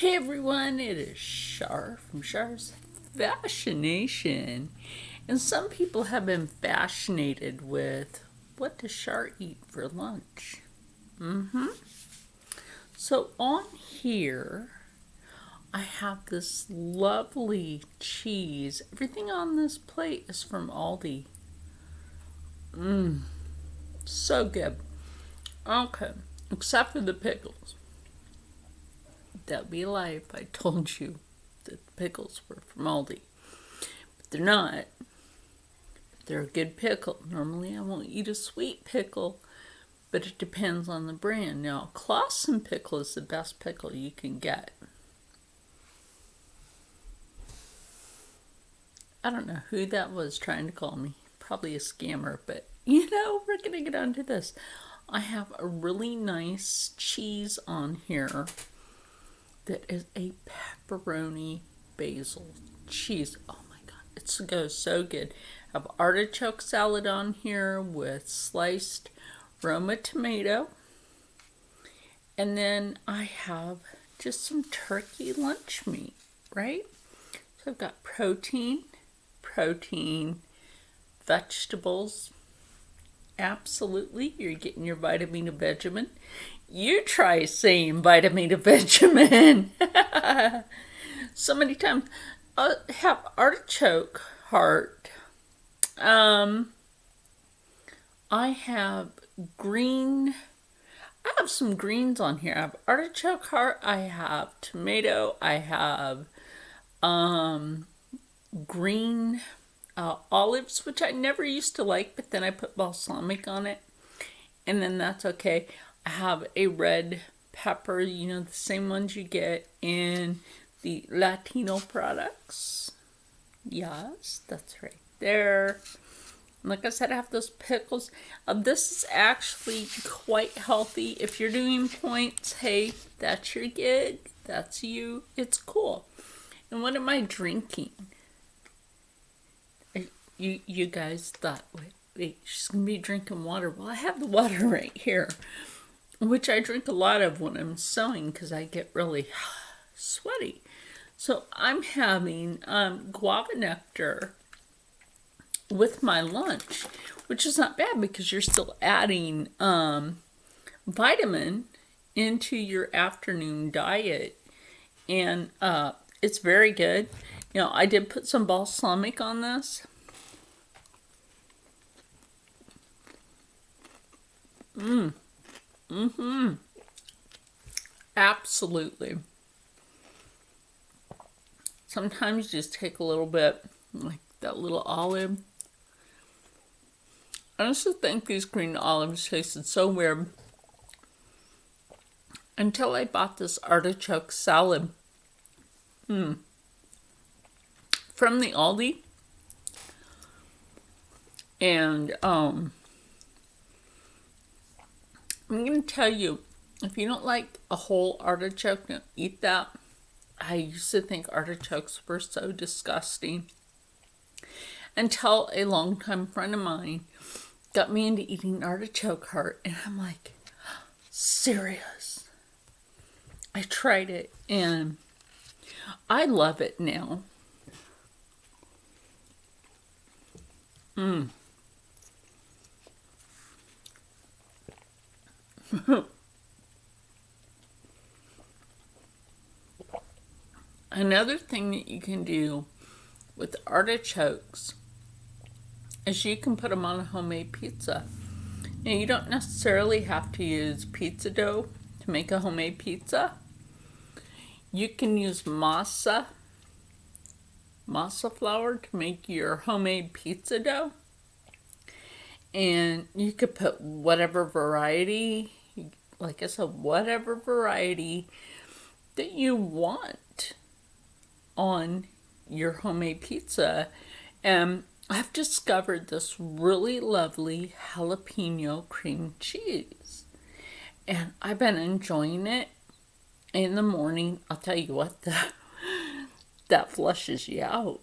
Hey everyone, it is Char from Char's Fascination. And some people have been fascinated with what does Char eat for lunch? So on here, I have this lovely cheese. Everything on this plate is from Aldi. So good. Okay, except for the pickles. That'd be a lie if I told you that the pickles were from Aldi. But they're not. They're a good pickle. Normally I won't eat a sweet pickle, but it depends on the brand. Now, Clausen pickle is the best pickle you can get. I don't know who that was trying to call me. Probably a scammer, but we're going to get onto this. I have a really nice cheese on here that is a pepperoni basil cheese. Oh my god, it goes so good. I have artichoke salad on here with sliced Roma tomato. And then I have just some turkey lunch meat, right? So I've got protein, vegetables. Absolutely, you're getting your vitamin of Benjamin. You try saying vitamin of Benjamin so many times. I have artichoke heart. I have green. I have some greens on here. I have artichoke heart. I have tomato. I have green olives, which I never used to like, but then I put balsamic on it, and then that's okay. I have a red pepper, the same ones you get in the Latino products. Yes, that's right there. Like I said, I have those pickles. This is actually quite healthy. If you're doing points, hey, that's your gig. That's you. It's cool. And what am I drinking? You guys thought, wait, she's going to be drinking water. Well, I have the water right here, which I drink a lot of when I'm sewing because I get really sweaty. So I'm having guava nectar with my lunch, which is not bad because you're still adding vitamin into your afternoon diet. And it's very good. I did put some balsamic on this. Absolutely. Sometimes you just take a little bit, like that little olive. I used to think these green olives tasted so weird until I bought this artichoke salad from the Aldi. And I'm going to tell you, if you don't like a whole artichoke, don't eat that. I used to think artichokes were so disgusting until a longtime friend of mine got me into eating artichoke heart. And I'm like, serious? I tried it and I love it now. Another thing that you can do with artichokes is you can put them on a homemade pizza. Now, you don't necessarily have to use pizza dough to make a homemade pizza. You can use masa flour to make your homemade pizza dough. And you could put whatever variety, like I said, whatever variety that you want on your homemade pizza. And I've discovered this really lovely jalapeno cream cheese. And I've been enjoying it in the morning. I'll tell you what, that flushes you out.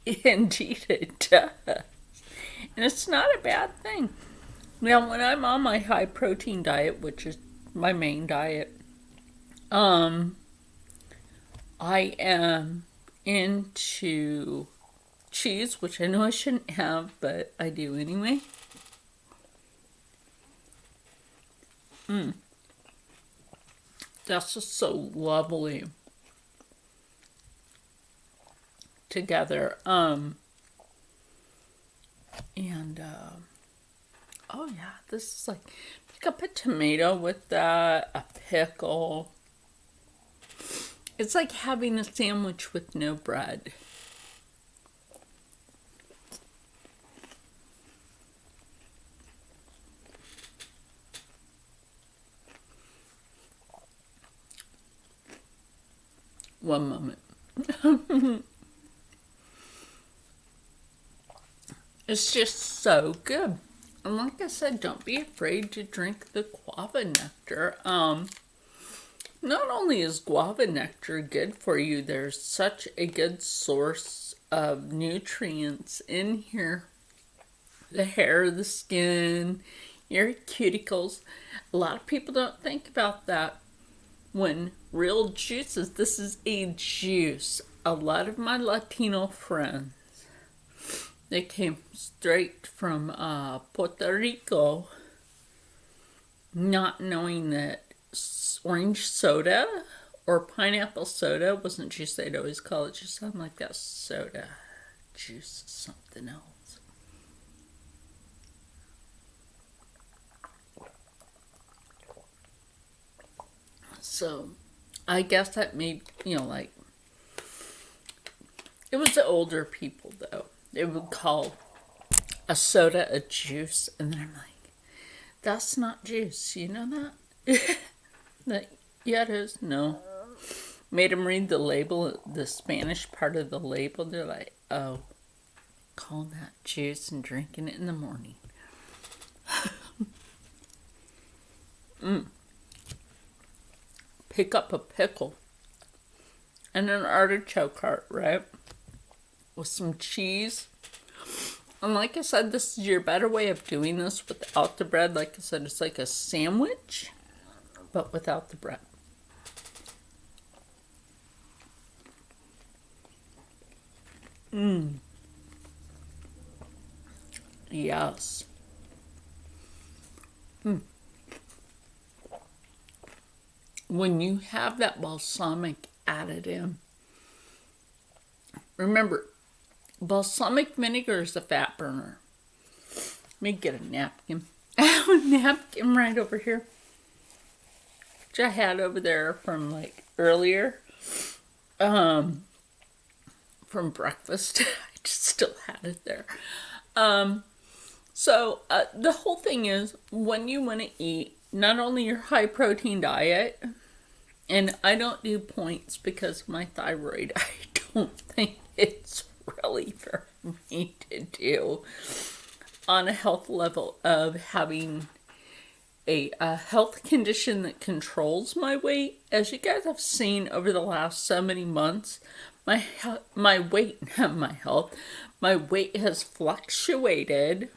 Indeed it does. And it's not a bad thing. Now, when I'm on my high protein diet, which is my main diet, I am into cheese, which I know I shouldn't have, but I do anyway. That's just so lovely together. And oh yeah, this is like pick up a tomato with that, a pickle. It's like having a sandwich with no bread. One moment. It's just so good. And like I said, don't be afraid to drink the guava nectar. Not only is guava nectar good for you, there's such a good source of nutrients in here. The hair, the skin, your cuticles. A lot of people don't think about that when real juices. This is a juice. A lot of my Latino friends, they came straight from Puerto Rico, not knowing that orange soda or pineapple soda wasn't juice. They'd always call it just something like that. Soda. Juice is something else. So, I guess that made, like, it was the older people, though. They would call a soda a juice, and then I'm like, that's not juice. You know that? Like, yeah, it is. No. Made them read the label, the Spanish part of the label. They're like, oh, calling that juice and drinking it in the morning. Pick up a pickle and an artichoke heart, right? With some cheese. And like I said, this is your better way of doing this without the bread. Like I said, it's like a sandwich, but without the bread. Yes. When you have that balsamic added in, remember, balsamic vinegar is a fat burner. Let me get a napkin. I have a napkin right over here, which I had over there from like earlier, from breakfast. I just still had it there. So the whole thing is, when you want to eat not only your high protein diet, and I don't do points because of my thyroid. I don't think it's really for me to do on a health level of having a health condition that controls my weight. As you guys have seen over the last so many months, my weight, not my health, my weight has fluctuated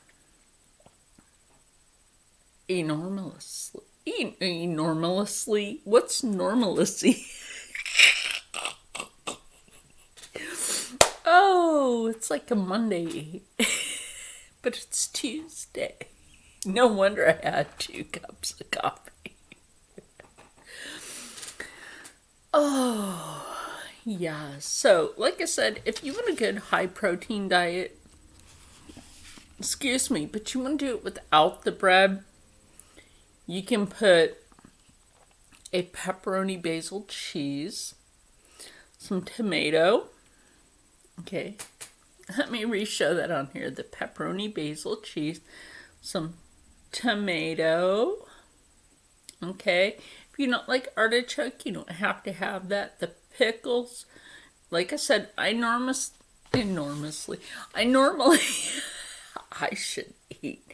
enormously. Enormously? What's normally? Oh, it's like a Monday, but it's Tuesday. No wonder I had 2 cups of coffee. Oh, yeah. So, like I said, if you want a good high protein diet, excuse me, but you want to do it without the bread, you can put a pepperoni basil cheese, some tomato. Okay, let me re-show that on here. The pepperoni basil cheese, some tomato. Okay, if you don't like artichoke, you don't have to have that. The pickles, like I said, I normally, I should eat.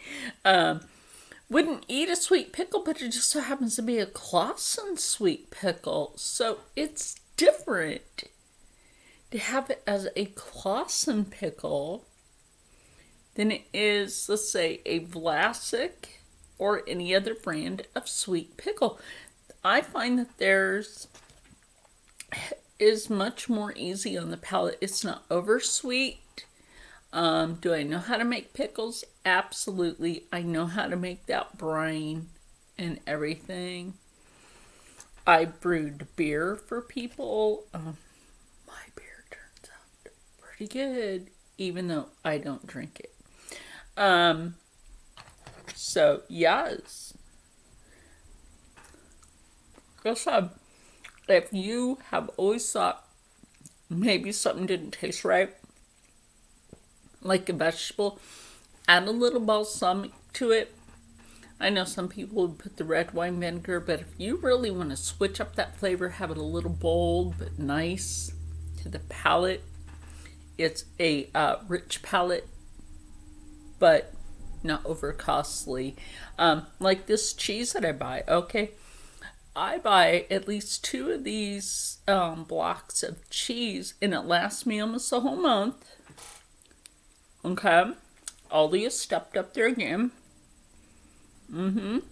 Wouldn't eat a sweet pickle, but it just so happens to be a Clausen sweet pickle. So it's different to have it as a Clausen pickle than it is, let's say, a Vlasic or any other brand of sweet pickle. I find that there's is much more easy on the palate. It's not over sweet. Do I know how to make pickles? Absolutely. I know how to make that brine and everything. I brewed beer for people. My beer turns out pretty good, even though I don't drink it. So, yes. Guess if you have always thought maybe something didn't taste right, like a vegetable, add a little balsamic to it. I know some people would put the red wine vinegar, but if you really want to switch up that flavor, have it a little bold but nice to the palate. It's a rich palate, but not over costly. Like this cheese that I buy, okay? I buy at least 2 of these blocks of cheese, and it lasts me almost a whole month. Okay? Aldi has stepped up their game. Aldi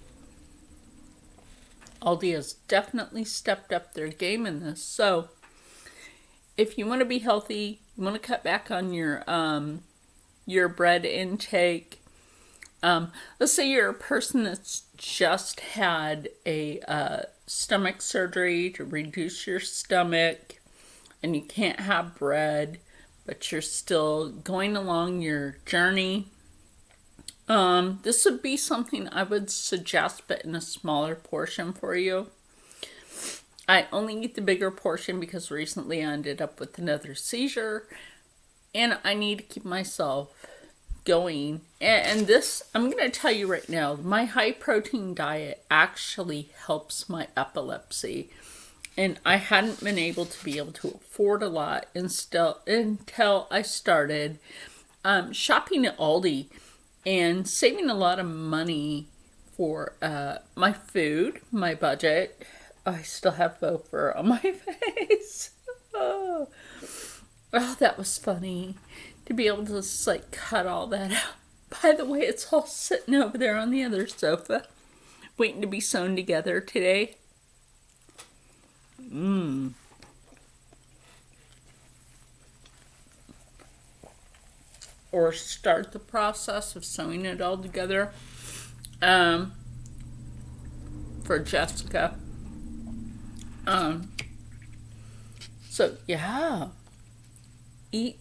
has definitely stepped up their game in this. So, if you want to be healthy, you want to cut back on your bread intake. Let's say you're a person that's just had a stomach surgery to reduce your stomach, and you can't have bread, but you're still going along your journey. This would be something I would suggest, but in a smaller portion for you. I only eat the bigger portion because recently I ended up with another seizure, and I need to keep myself going. And this, I'm going to tell you right now, my high protein diet actually helps my epilepsy. And I hadn't been able to afford a lot until I started shopping at Aldi and saving a lot of money for my food, my budget. I still have faux fur on my face. Oh, that was funny to be able to just like cut all that out. By the way, it's all sitting over there on the other sofa, waiting to be sewn together today. Or start the process of sewing it all together. For Jessica. So yeah, eat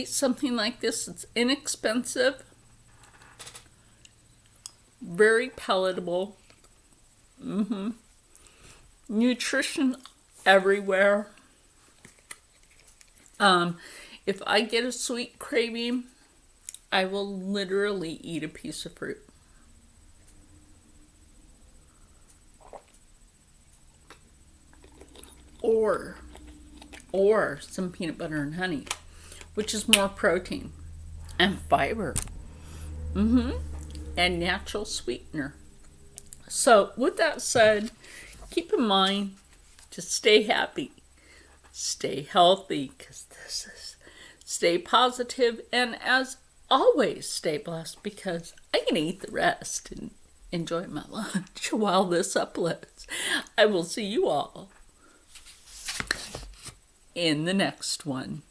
something like this. It's inexpensive, very palatable. Nutrition everywhere. If I get a sweet craving, I will literally eat a piece of fruit. Or some peanut butter and honey, which is more protein and fiber. And natural sweetener. So with that said, keep in mind to stay happy, stay healthy, because this is, stay positive, and as always, stay blessed, because I can eat the rest and enjoy my lunch while this uploads. I will see you all in the next one.